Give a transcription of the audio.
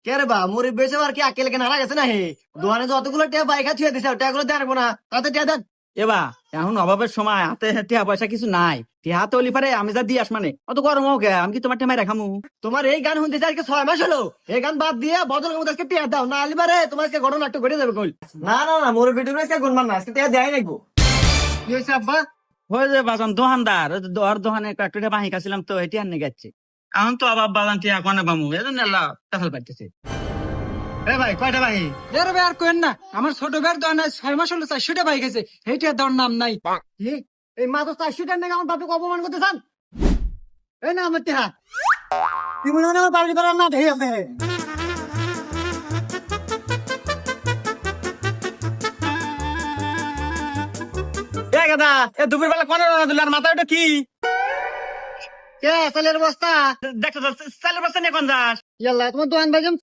কে রে বা মুড়ি বেচে আর কি আকেল কেন হারা গেছে না হে দোকানে যতগুলো টিয়া বাইকা থুয়ে দিছে টিয়াগুলো দেন না তাতে টিয়া দেন। এবা এখন অভাবের সময় হাতে টিয়া পয়সা কিছু নাই, টিয়া হাতে ওলি পারে আমি যা দিয়ে আস মানে অত গরম হোক আমি কি তোমার টেমাই রাখামু? তোমার এই গান শুনতেছে আজকে 6 মাস হলো, এই গান বাদ দিয়ে বদল মতো আজকে টিয়া দাও না আলিবারে তোমার আজকে ঘটনা একটু ঘটে যাবে কইল। না না না মোর ভিডিও আজকে গুনমান না আজকে টিয়া দেয় নাকবো। কি হয়েছে আব্বা? হয়ে যে বাজান দোকানদার ওই যে ওর দোকানে একটা বাহি খাচ্ছিলাম তো এটি আর গেছে এখন তো আবার বাজান টিয়া কোনে পামু এজন্য আল্লাহ কাঁঠাল পাইতেছে। এ ভাই কয়টা ভাই? এর ভাই আর কোয়েন না, আমার ছোট ভাইয়ের দোকানে 6 মাস হলো 400টা বাইক আছে, এইটা দেওয়ার নাম নাই। কি এই মাত্র 400 টাকা নাকি আমার বাপকে অপমান করতে চান? এই না আমার টিয়া তুই মনে হয় আমার বাড়ি করার না দেখে আছে। এ গাদা এ দুপুর বেলা কোনে রান্না দিল আর মাথায় ওটা কি কে চালের বস্তা? দেখো তো চালের বস্তা নিয়ে কোন যাস? ইয়াল্লা তোমার দোকান ভাইজান